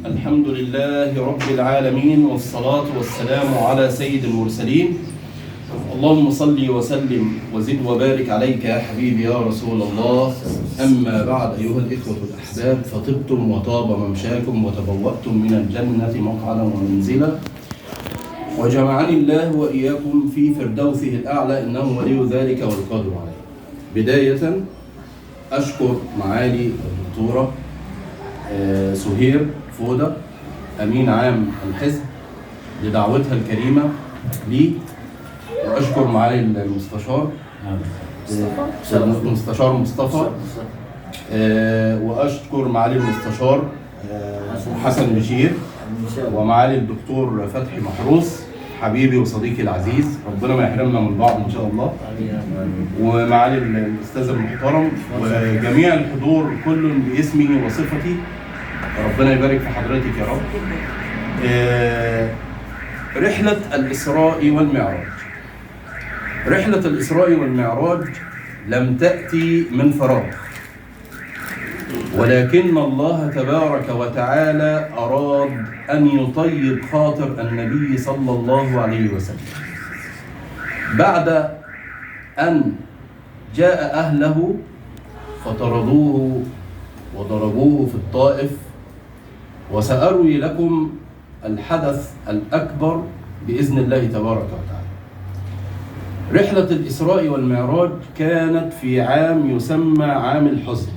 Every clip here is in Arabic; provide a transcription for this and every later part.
الحمد لله رب العالمين، والصلاة والسلام على سيد المرسلين. اللهم صل وسلم وزد وبارك عليك يا حبيبي يا رسول الله. أما بعد، أيها الإخوة الأحباب، فطبتم وطاب ممشاكم وتبوأتم من الجنة مقعدا ومنزلا، وجمعني الله وإياكم في فردوسه الأعلى، إنه ولي ذلك والقادر عليه. بداية أشكر معالي الدكتورة سهير فودة أمين عام الحزب لدعوتها الكريمة لي، وأشكر معالي المستشار مصطفى، وأشكر معالي المستشار حسن بشير، ومعالي الدكتور فتحي محروس حبيبي وصديقي العزيز، ربنا ما يحرمنا من بعض إن شاء الله، ومعالي الأستاذ المحترم وجميع الحضور كل باسمي وصفتي، ربنا يبارك في حضرتك يا رب. رحلة الإسراء والمعراج. رحلة الإسراء والمعراج لم تأتي من فراغ، ولكن الله تبارك وتعالى أراد أن يطيب خاطر النبي صلى الله عليه وسلم بعد أن جاء أهله فطردوه وضربوه في الطائف. وسأروي لكم الحدث الأكبر بإذن الله تبارك وتعالى. رحلة الإسراء والمعراج كانت في عام يسمى عام الحزن.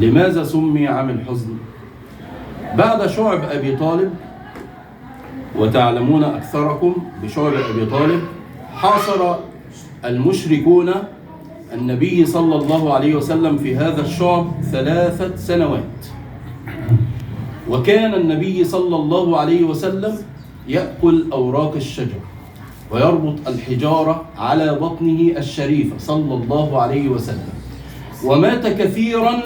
لماذا سمي عام الحزن؟ بعد شعب أبي طالب، وتعلمون أكثركم بشعب أبي طالب، حاصر المشركون النبي صلى الله عليه وسلم في هذا الشعب 3 سنوات. وكان النبي صلى الله عليه وسلم يأكل أوراق الشجر ويربط الحجارة على بطنه الشريفة صلى الله عليه وسلم. ومات كثيرا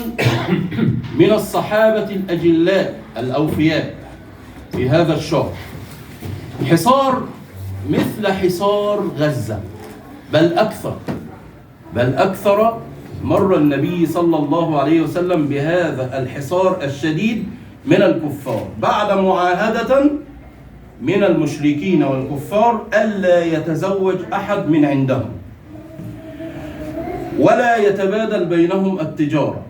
من الصحابة الأجلاء الأوفياء في هذا الشهر. حصار مثل حصار غزة، بل أكثر. مر النبي صلى الله عليه وسلم بهذا الحصار الشديد من الكفار بعد معاهدة من المشركين والكفار ألا يتزوج أحد من عندهم ولا يتبادل بينهم التجارة،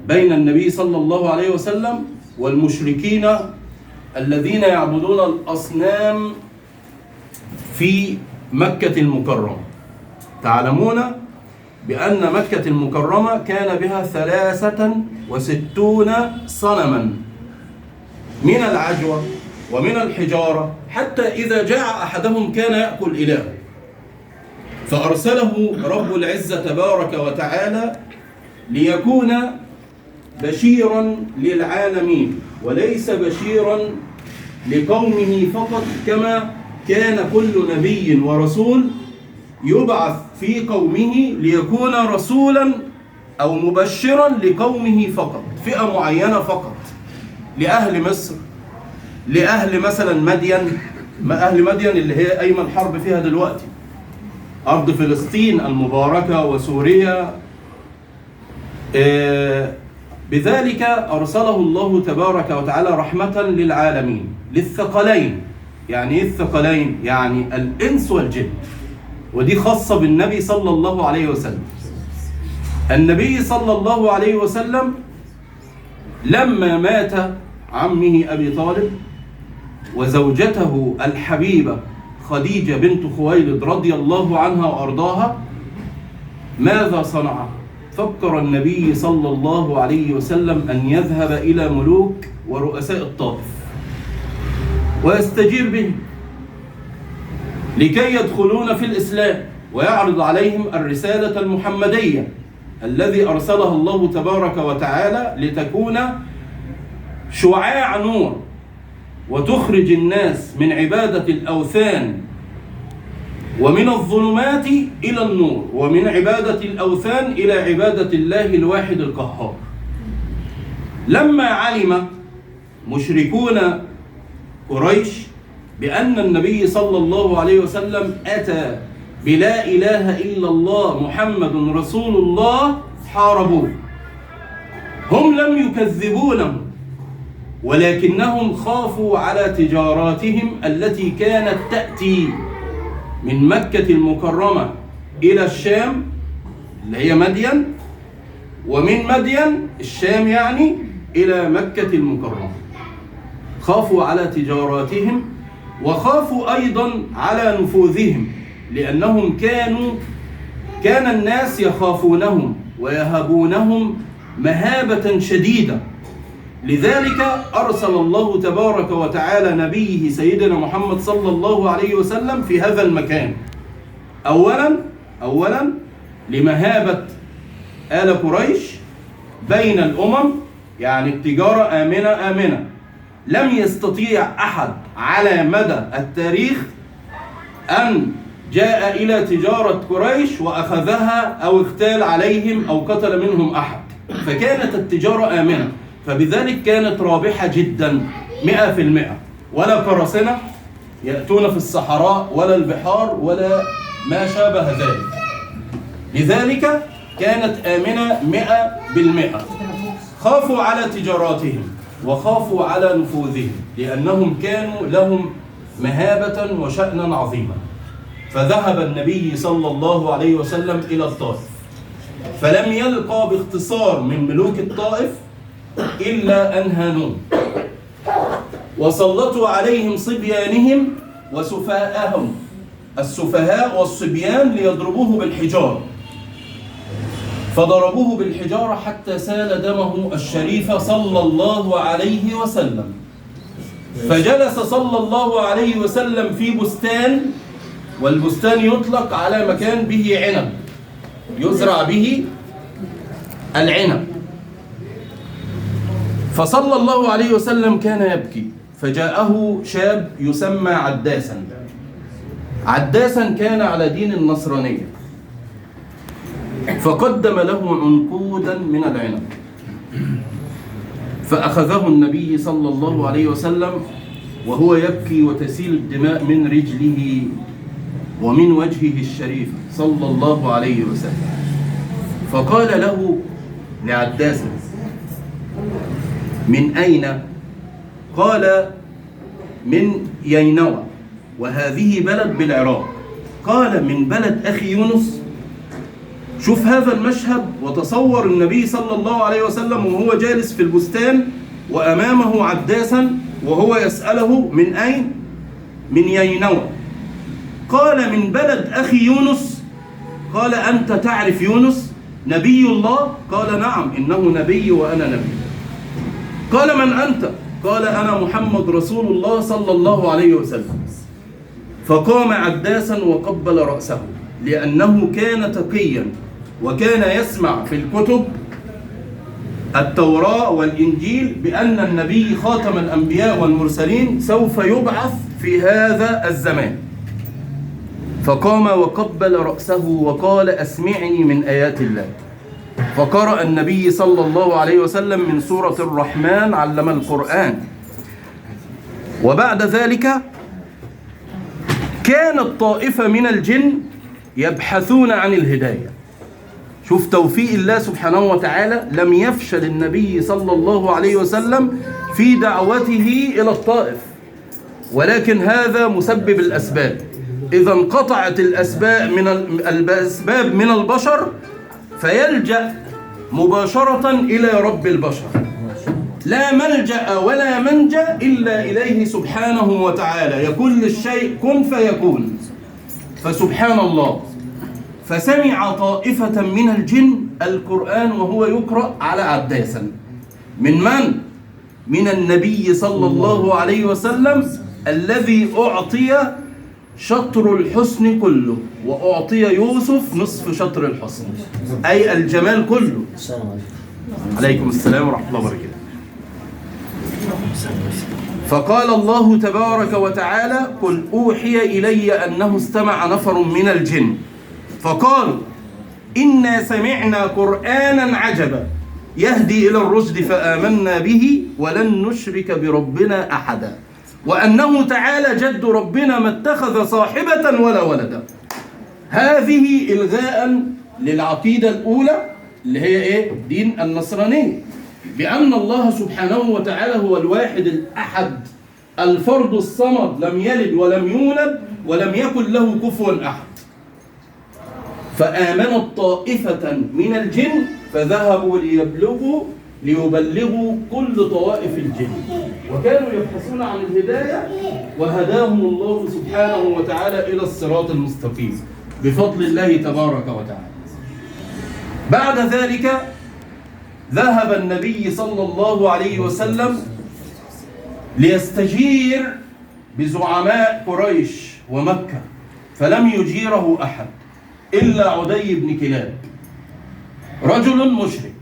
بين النبي صلى الله عليه وسلم والمشركين الذين يعبدون الأصنام في مكة المكرمة. تعلمون بأن مكة المكرمة كان بها 63 صنما من العجوة ومن الحجارة، حتى إذا جاع أحدهم كان يأكل إلهه. فأرسله رب العزة تبارك وتعالى ليكون بشيرا للعالمين، وليس بشيرا لقومه فقط، كما كان كل نبي ورسول يبعث في قومه ليكون رسولا أو مبشرا لقومه فقط، فئة معينة فقط، لأهل مصر، لأهل مثلا مدين، أهل مدين اللي هي أيمن حرب فيها دلوقتي، أرض فلسطين المباركة وسوريا. بذلك أرسله الله تبارك وتعالى رحمة للعالمين، للثقلين. يعني إيه الثقلين؟ يعني الإنس والجن، ودي خاصة بالنبي صلى الله عليه وسلم. النبي صلى الله عليه وسلم لما مات عمه أبي طالب وزوجته الحبيبة خديجة بنت خويلد رضي الله عنها وأرضاها، ماذا صنع؟ فكر النبي صلى الله عليه وسلم أن يذهب إلى ملوك ورؤساء الطائف ويستجير بهم لكي يدخلون في الإسلام، ويعرض عليهم الرسالة المحمدية الذي أرسلها الله تبارك وتعالى لتكون شعاع نور، وتخرج الناس من عبادة الأوثان ومن الظلمات إلى النور، ومن عبادة الأوثان إلى عبادة الله الواحد القهار. لما علم مشركون قريش بأن النبي صلى الله عليه وسلم أتى بلا إله إلا الله محمد رسول الله، حاربوه. هم لم يكذبونه، ولكنهم خافوا على تجاراتهم التي كانت تأتي من مكة المكرمة إلى الشام اللي هي مدين، ومن مدين الشام يعني إلى مكة المكرمة. خافوا على تجاراتهم وخافوا أيضا على نفوذهم، لأنهم كان الناس يخافونهم ويهبونهم مهابة شديدة. لذلك أرسل الله تبارك وتعالى نبيه سيدنا محمد صلى الله عليه وسلم في هذا المكان، أولا لمهابة آل قريش بين الأمم، يعني التجارة آمنة. لم يستطيع أحد على مدى التاريخ أن جاء إلى تجارة قريش وأخذها أو اغتال عليهم أو قتل منهم أحد، فكانت التجارة آمنة، فبذلك كانت رابحة جدا 100%. ولا قراصنة يأتون في الصحراء ولا البحار ولا ما شابه ذلك، لذلك كانت آمنة 100%. خافوا على تجاراتهم وخافوا على نفوذهم، لأنهم كانوا لهم مهابة وشأنا عظيما. فذهب النبي صلى الله عليه وسلم إلى الطائف، فلم يلقى باختصار من ملوك الطائف إلا أن هانوه، وسلطوا عليهم صبيانهم وسفهاءهم، السفهاء والصبيان، ليضربوه بالحجارة. فضربوه بالحجارة حتى سال دمه الشريف صلى الله عليه وسلم. فجلس صلى الله عليه وسلم في بستان، والبستان يطلق على مكان به عنب يزرع به العنب. فصلى الله عليه وسلم كان يبكي، فجاءه شاب يسمى عداسا كان على دين النصرانية، فقدم له عنقودا من العنب، فأخذه النبي صلى الله عليه وسلم وهو يبكي وتسيل الدماء من رجله ومن وجهه الشريف صلى الله عليه وسلم. فقال له لعداس: من أين؟ قال: من يينوى، وهذه بلد بالعراق. قال: من بلد أخي يونس. شوف هذا المشهد، وتصور النبي صلى الله عليه وسلم وهو جالس في البستان وأمامه عداسا وهو يسأله: من أين؟ من يينوى. قال: من بلد أخي يونس. قال: أنت تعرف يونس نبي الله؟ قال: نعم، إنه نبي وأنا نبي. قال: من أنت؟ قال: أنا محمد رسول الله صلى الله عليه وسلم. فقام عداسا وقبل رأسه، لأنه كان تقيا وكان يسمع في الكتب التوراة والإنجيل بأن النبي خاتم الأنبياء والمرسلين سوف يبعث في هذا الزمان. فقام وقبل رأسه وقال: أسمعني من آيات الله. فقرأ النبي صلى الله عليه وسلم من سورة الرحمن علم القرآن. وبعد ذلك كانت طائفة من الجن يبحثون عن الهداية. شوف توفيق الله سبحانه وتعالى، لم يفشل النبي صلى الله عليه وسلم في دعوته إلى الطائف، ولكن هذا مسبب الأسباب. إذا انقطعت الأسباب من البشر فيلجأ مباشرة إلى رب البشر، لا ملجأ ولا منجأ إلا إليه سبحانه وتعالى، يقول للشيء كن فيكون. فسبحان الله، فسمع طائفة من الجن القرآن وهو يقرأ على عداسا. من؟ من النبي صلى الله عليه وسلم، الذي أعطي شطر الحسن كله، وأعطي يوسف نصف شطر الحسن، أي الجمال كله. عليكم السلام ورحمة الله وبركاته. فقال الله تبارك وتعالى: قل أوحي إلي أنه استمع نفر من الجن فقالوا إنا سمعنا قرآنا عجبا يهدي إلى الرشد فآمنا به ولن نشرك بربنا أحدا وأنه تعالى جد ربنا ما اتخذ صاحبة ولا ولدا. هذه إلغاء للعقيدة الأولى اللي هي دين النصرانية، بأن الله سبحانه وتعالى هو الواحد الأحد الفرد الصمد، لم يلد ولم يولد ولم يكن له كفوا أحد. فآمنت طائفة من الجن فذهبوا ليبلغوا كل طوائف الجن، وكانوا يبحثون عن الهداية وهداهم الله سبحانه وتعالى إلى الصراط المستقيم بفضل الله تبارك وتعالى. بعد ذلك ذهب النبي صلى الله عليه وسلم ليستجير بزعماء قريش ومكة، فلم يجيره أحد إلا عدي بن كلاب، رجل مشرك.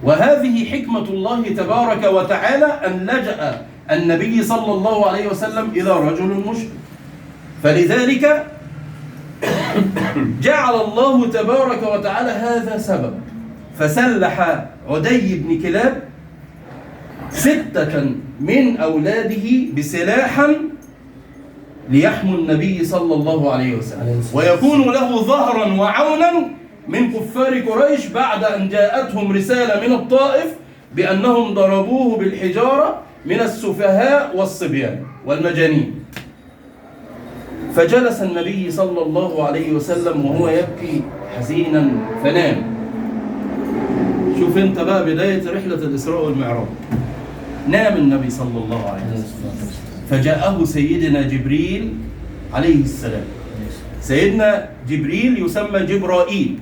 وهذه حكمة الله تبارك وتعالى أن لجأ النبي صلى الله عليه وسلم إلى رجل مشرك، فلذلك جعل الله تبارك وتعالى هذا سبب، فسلح عدي بن كلاب 6 من أولاده بسلاحا ليحموا النبي صلى الله عليه وسلم، ويكون له ظهرا وعونا من كفار قريش بعد أن جاءتهم رسالة من الطائف بأنهم ضربوه بالحجارة من السفهاء والصبيان والمجانين. فجلس النبي صلى الله عليه وسلم وهو يبكي حزينا فنام. شوف انت بقى بداية رحلة الإسراء والمعراج. نام النبي صلى الله عليه وسلم، فجاءه سيدنا جبريل عليه السلام. سيدنا جبريل يسمى جبرائيل،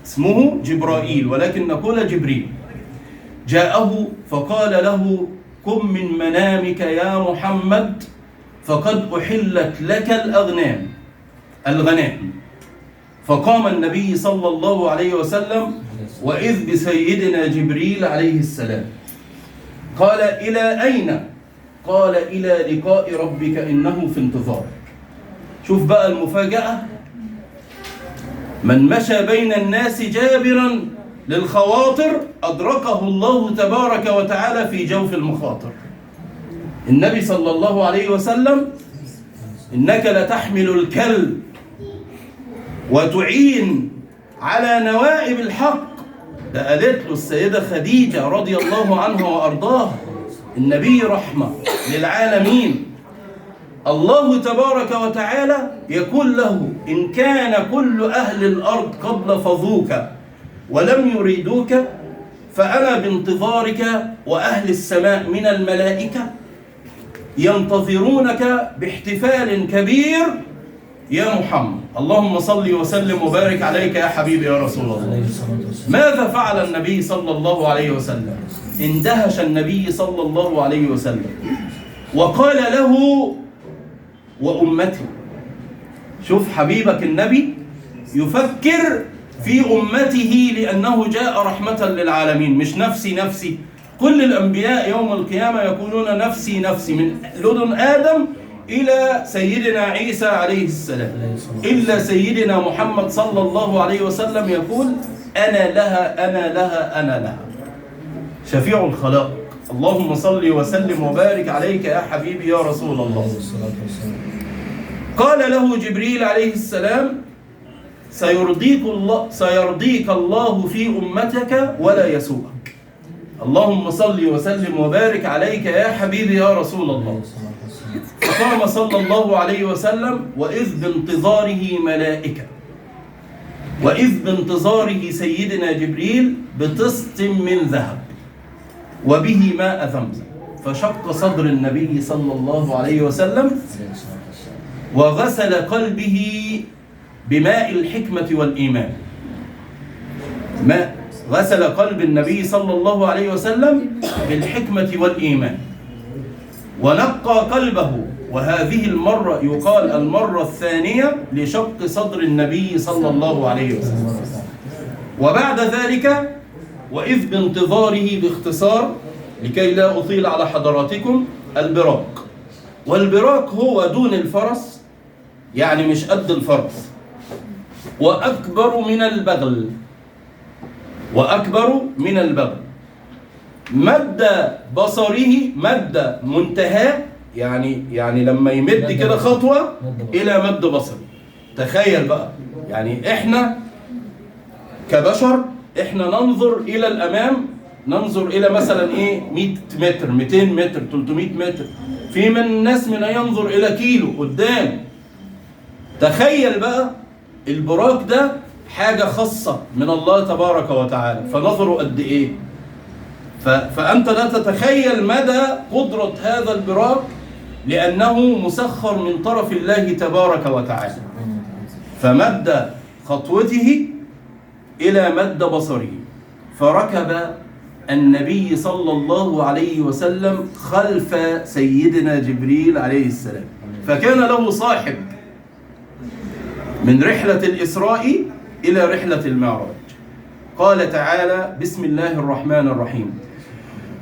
اسمه جبرائيل ولكن نقول جبريل. جاءه فقال له: قم من منامك يا محمد فقد أحلت لك الغنائم. فقام النبي صلى الله عليه وسلم وإذ بسيدنا جبريل عليه السلام. قال: إلى أين؟ قال: إلى لقاء ربك إنه في انتظارك. شوف بقى المفاجأة، من مشى بين الناس جابرا للخواطر أدركه الله تبارك وتعالى في جوف المخاطر. النبي صلى الله عليه وسلم: إنك لتحمل الكلب وتعين على نوائب الحق. ده قالت له السيدة خديجة رضي الله عنها وأرضاها، النبي رحمة للعالمين. الله تبارك وتعالى يقول له: إن كان كل أهل الأرض قد لفظوك ولم يريدوك فأنا بانتظارك، وأهل السماء من الملائكة ينتظرونك باحتفال كبير يا محمد. اللهم صل وسلم وبارك عليك يا حبيبي يا رسول الله. ماذا فعل النبي صلى الله عليه وسلم؟ اندهش النبي صلى الله عليه وسلم وقال له: وأمتي. شوف حبيبك النبي يفكر في أمته لأنه جاء رحمة للعالمين، مش نفسي نفسي. كل الأنبياء يوم القيامة يقولون نفسي نفسي، من لدن آدم إلى سيدنا عيسى عليه السلام، إلا سيدنا محمد صلى الله عليه وسلم يقول: أنا لها أنا لها أنا لها، شفيع الخلائق. اللهم صل وسلم وبارك عليك يا حبيبي يا رسول الله. قال له جبريل عليه السلام: سيرضيك الله في أمتك ولا يسوءك. اللهم صل وسلم وبارك عليك يا حبيبي يا رسول الله. فقام صلى الله عليه وسلم وإذ بانتظاره ملائكة، وإذ بانتظاره سيدنا جبريل بطست من ذهب وبه ماء زمزم، فشق صدر النبي صلى الله عليه وسلم وغسل قلبه بماء الحكمة والإيمان. غسل قلب النبي صلى الله عليه وسلم بالحكمة والإيمان ونقى قلبه. وهذه المرة يقال المرة الثانية لشق صدر النبي صلى الله عليه وسلم. وبعد ذلك وإذ بانتظاره باختصار لكي لا أطيل على حضراتكم البراق. والبراق هو دون الفرس، يعني مش قد الفرس، وأكبر من البغل، وأكبر من البغل. مد بصره، مد منتهى، يعني لما يمد كده خطوة إلى مد بصره. تخيل بقى، يعني إحنا كبشر إحنا ننظر إلى الأمام ننظر إلى مثلا إيه 100 متر 200 متر 300 متر، في من الناس من ينظر إلى كيلو قدام. تخيل بقى البراق ده حاجة خاصة من الله تبارك وتعالى، فنظره قد إيه؟ فأنت لا تتخيل مدى قدرة هذا البراق، لأنه مسخر من طرف الله تبارك وتعالى. فمد خطوته إلى مد بصره، فركب النبي صلى الله عليه وسلم خلف سيدنا جبريل عليه السلام، فكان له صاحب من رحلة الإسراء إلى رحلة المعراج. قال تعالى: بسم الله الرحمن الرحيم: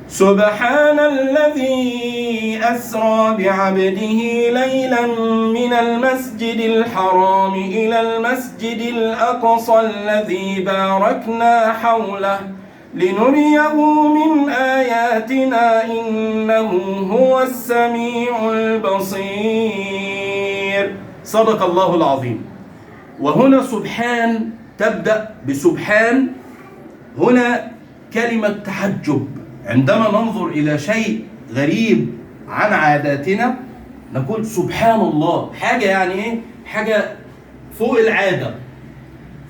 سبحان الذي أسرى بعبده ليلا من المسجد الحرام إلى المسجد الأقصى الذي باركنا حوله لنريه من آياتنا إنه هو السميع البصير. صدق الله العظيم. وهنا سبحان تبدأ بسبحان، هنا كلمة تحجب. عندما ننظر إلى شيء غريب عن عاداتنا نقول سبحان الله، حاجة يعني إيه؟ حاجة فوق العادة.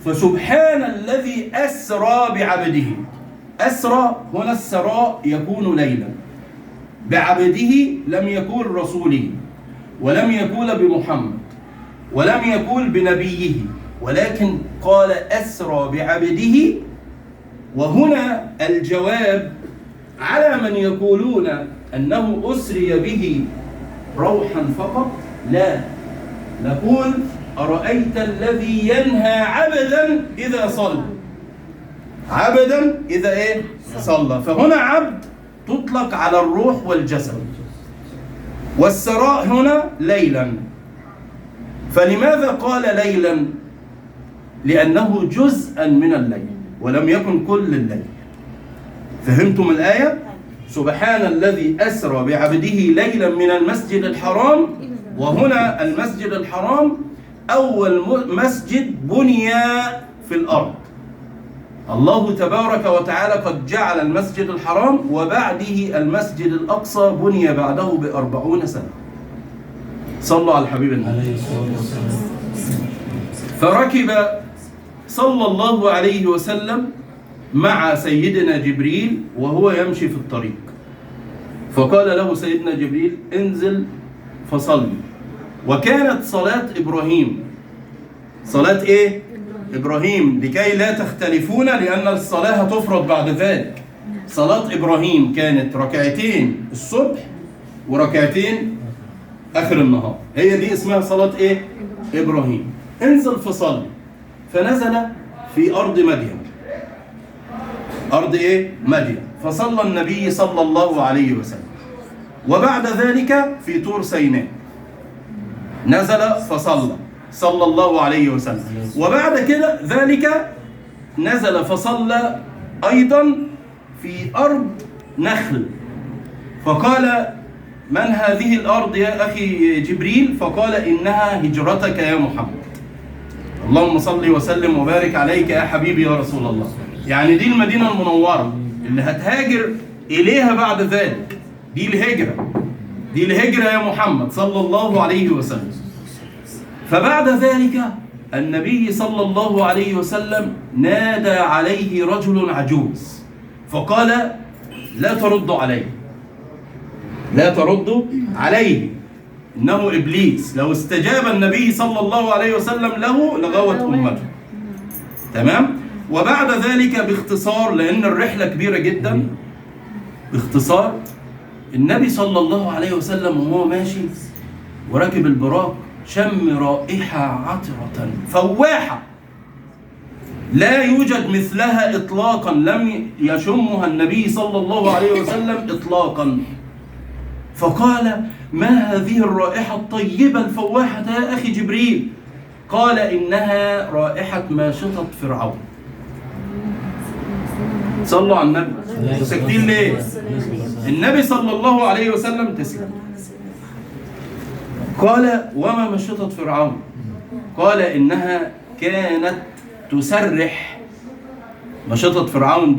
فسبحان الذي أسرى بعبده. أسرى هنا السراء يكون ليلا، بعبده لم يكون رسوله، ولم يكون بمحمد، ولم يكون بنبيه، ولكن قال أسرى بعبده. وهنا الجواب على من يقولون أنه أسري به روحا فقط. لا، نقول أرأيت الذي ينهى عبدا إذا صلى، عبدا إذا إيه؟ صلى. فهنا عبد تطلق على الروح والجسد، والسراء هنا ليلا. فلماذا قال ليلا؟ لأنه جزءا من الليل ولم يكن كل الليل. فهمتم الآية؟ سبحان الذي أسرى بعبده ليلا من المسجد الحرام. وهنا المسجد الحرام أول مسجد بني في الأرض. الله تبارك وتعالى قد جعل المسجد الحرام وبعده المسجد الأقصى بني بعده ب40 سنة. صلوا على الحبيب النبي. فركب صلى الله عليه وسلم مع سيدنا جبريل وهو يمشي في الطريق، فقال له سيدنا جبريل: انزل فصلي. وكانت صلاة إبراهيم صلاة إيه؟ إبراهيم، لكي لا تختلفون، لأن الصلاة تفرض بعد ذلك. صلاة إبراهيم كانت ركعتين الصبح وركعتين آخر النهار، هي دي اسمها صلاة إيه؟ إبراهيم. انزل فصلي. فنزل في أرض مدين، أرض إيه؟ مدين. فصلى النبي صلى الله عليه وسلم. وبعد ذلك في طور سيناء نزل فصلى صلى الله عليه وسلم. وبعد كده ذلك نزل فصلى أيضا في أرض نخل. فقال: من هذه الأرض يا أخي جبريل؟ فقال: إنها هجرتك يا محمد. اللهم صل وسلم وبارك عليك يا حبيبي يا رسول الله. يعني دي المدينة المنورة اللي هتهاجر إليها بعد ذلك، دي الهجرة، دي الهجرة يا محمد صلى الله عليه وسلم. فبعد ذلك النبي صلى الله عليه وسلم نادى عليه رجل عجوز فقال: لا تردوا عليه، لا تردوا عليه، إنه إبليس، لو استجاب النبي صلى الله عليه وسلم له لغوت أمته. تمام؟ وبعد ذلك باختصار، لأن الرحلة كبيرة جدا، باختصار النبي صلى الله عليه وسلم وهو ماشي وراكب البراق شم رائحة عطرة فواحة لا يوجد مثلها إطلاقا، لم يشمها النبي صلى الله عليه وسلم إطلاقا. فقال: ما هذه الرائحة الطيبة الفواحة يا أخي جبريل؟ قال: إنها رائحة ماشطة فرعون. صلوا على النبي. ساكتين ليه؟ النبي صلى الله عليه وسلم تسلم. قال: وما ماشطة فرعون؟ قال: إنها كانت تسرح. ماشطة فرعون